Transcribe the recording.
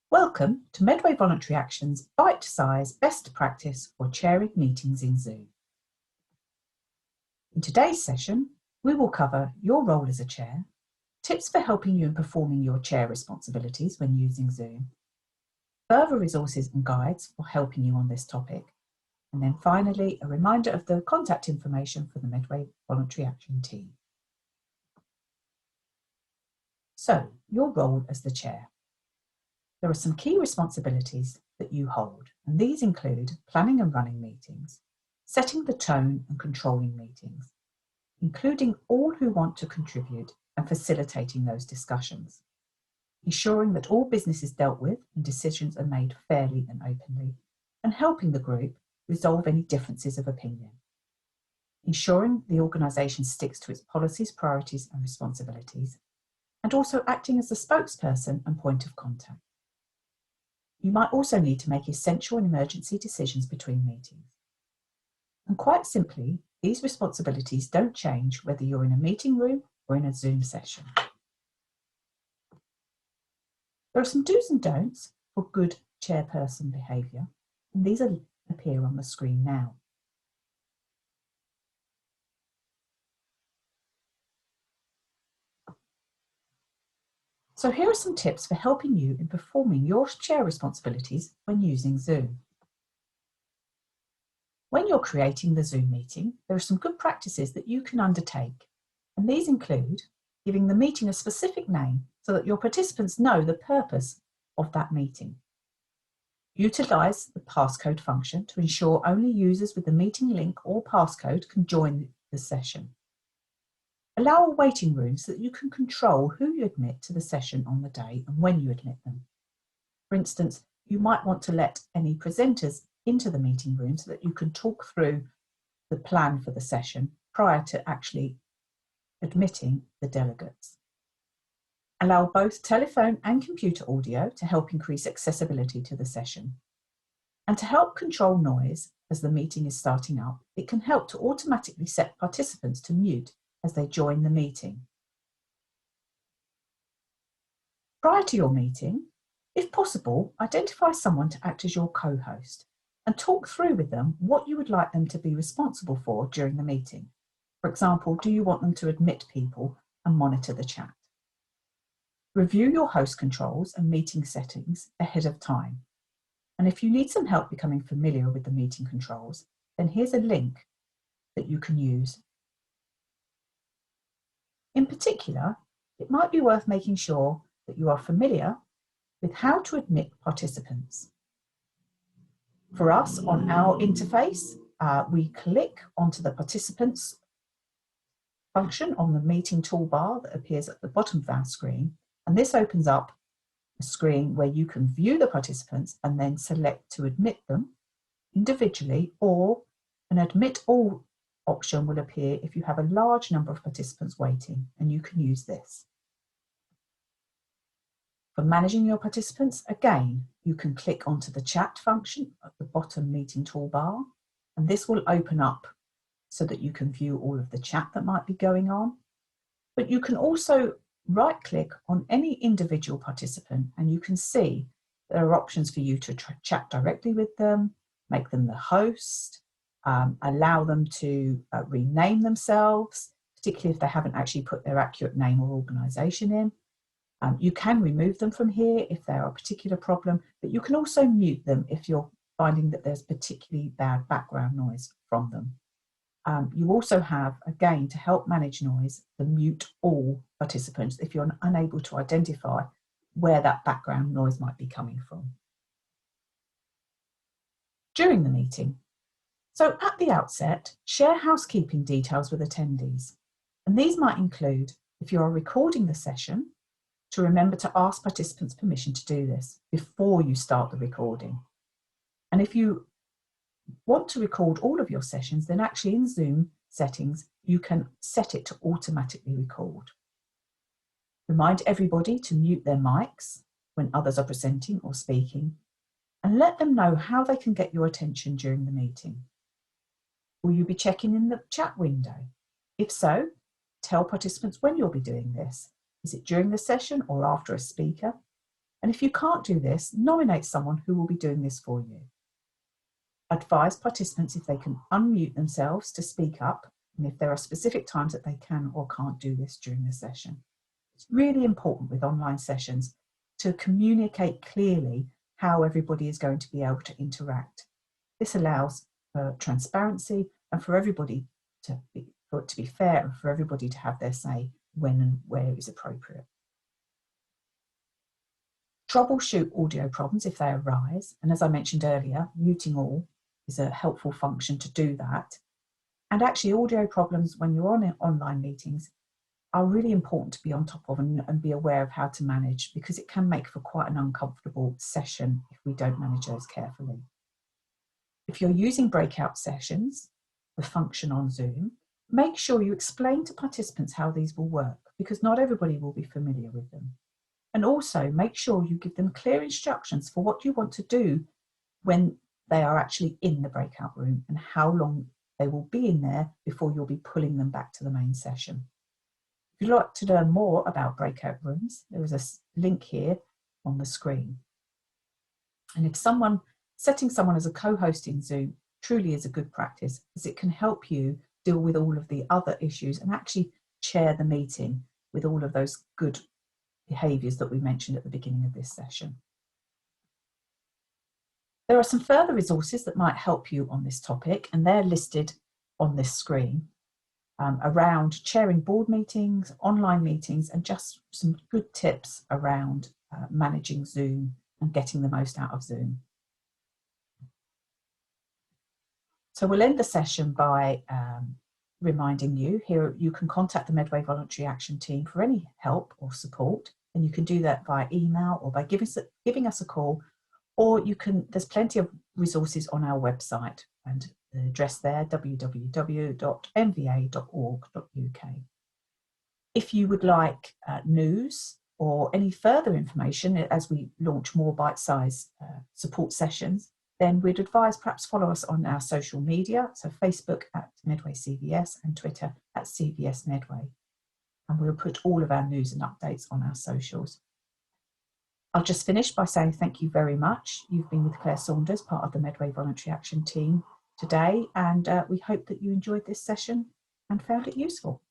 Welcome to Medway Voluntary Action's bite-size best practice for chairing meetings in Zoom. In today's session, we will cover your role as a chair, tips for helping you in performing your chair responsibilities when using Zoom, further resources and guides for helping you on this topic, and then finally a reminder of the contact information for the Medway Voluntary Action team. So, your role as the chair. There are some key responsibilities that you hold, and these include planning and running meetings, setting the tone and controlling meetings, including all who want to contribute and facilitating those discussions, ensuring that all business is dealt with and decisions are made fairly and openly, and helping the group resolve any differences of opinion, ensuring the organisation sticks to its policies, priorities and responsibilities, and also acting as the spokesperson and point of contact. You might also need to make essential and emergency decisions between meetings. And quite simply, these responsibilities don't change whether you're in a meeting room or in a Zoom session. There are some do's and don'ts for good chairperson behaviour, and these appear on the screen now. So here are some tips for helping you in performing your chair responsibilities when using Zoom. When you're creating the Zoom meeting, there are some good practices that you can undertake, and these include giving the meeting a specific name so that your participants know the purpose of that meeting. Utilise the passcode function to ensure only users with the meeting link or passcode can join the session. Allow a waiting room so that you can control who you admit to the session on the day and when you admit them. For instance, you might want to let any presenters into the meeting room so that you can talk through the plan for the session prior to actually admitting the delegates. Allow both telephone and computer audio to help increase accessibility to the session. And to help control noise as the meeting is starting up, it can help to automatically set participants to mute as they join the meeting. Prior to your meeting, if possible, identify someone to act as your co-host and talk through with them what you would like them to be responsible for during the meeting. For example, do you want them to admit people and monitor the chat? Review your host controls and meeting settings ahead of time. And if you need some help becoming familiar with the meeting controls, then here's a link that you can use. In particular, it might be worth making sure that you are familiar with how to admit participants. For us, on our interface, we click onto the participants function on the meeting toolbar that appears at the bottom of our screen, and this opens up a screen where you can view the participants and then select to admit them individually, or an admit all option will appear if you have a large number of participants waiting, and you can use this. For managing your participants, again, you can click onto the chat function at the bottom meeting toolbar, and this will open up so that you can view all of the chat that might be going on. But you can also right-click on any individual participant, and you can see there are options for you to chat directly with them, make them the host, allow them to rename themselves, particularly if they haven't actually put their accurate name or organisation in. You can remove them from here if there are a particular problem, but you can also mute them if you're finding that there's particularly bad background noise from them. You also have, again, to help manage noise, the mute all participants if you're unable to identify where that background noise might be coming from. During the meeting. So at the outset, share housekeeping details with attendees. And these might include, if you are recording the session, to remember to ask participants permission to do this before you start the recording. And if you want to record all of your sessions, then actually in Zoom settings, you can set it to automatically record. Remind everybody to mute their mics when others are presenting or speaking, and let them know how they can get your attention during the meeting. Will you be checking in the chat window? If so, tell participants when you'll be doing this. Is it during the session or after a speaker? And if you can't do this, nominate someone who will be doing this for you. Advise participants if they can unmute themselves to speak up, and if there are specific times that they can or can't do this during the session. It's really important with online sessions to communicate clearly how everybody is going to be able to interact. This allows for transparency and for everybody for it to be fair and for everybody to have their say when and where is appropriate. Troubleshoot audio problems if they arise, and as I mentioned earlier, muting all is a helpful function to do that. And actually audio problems when you're on online meetings are really important to be on top of and be aware of how to manage, because it can make for quite an uncomfortable session if we don't manage those carefully. If you're using breakout sessions, the function on Zoom, make sure you explain to participants how these will work, because not everybody will be familiar with them. And also make sure you give them clear instructions for what you want to do when they are actually in the breakout room and how long they will be in there before you'll be pulling them back to the main session. If you'd like to learn more about breakout rooms, there is a link here on the screen. And if setting someone as a co-host in Zoom truly is a good practice, as it can help you deal with all of the other issues and actually chair the meeting with all of those good behaviours that we mentioned at the beginning of this session. There are some further resources that might help you on this topic, and they're listed on this screen around chairing board meetings, online meetings, and just some good tips around managing Zoom and getting the most out of Zoom. So we'll end the session by reminding you here you can contact the Medway Voluntary Action Team for any help or support, and you can do that via email or by giving us a call, or there's plenty of resources on our website, and the address there, www.mva.org.uk. If you would like news or any further information as we launch more bite-sized support sessions, then we'd advise perhaps follow us on our social media, so Facebook at Medway CVS and Twitter at CVS Medway. And we'll put all of our news and updates on our socials. I'll just finish by saying thank you very much. You've been with Claire Saunders, part of the Medway Voluntary Action Team today, and we hope that you enjoyed this session and found it useful.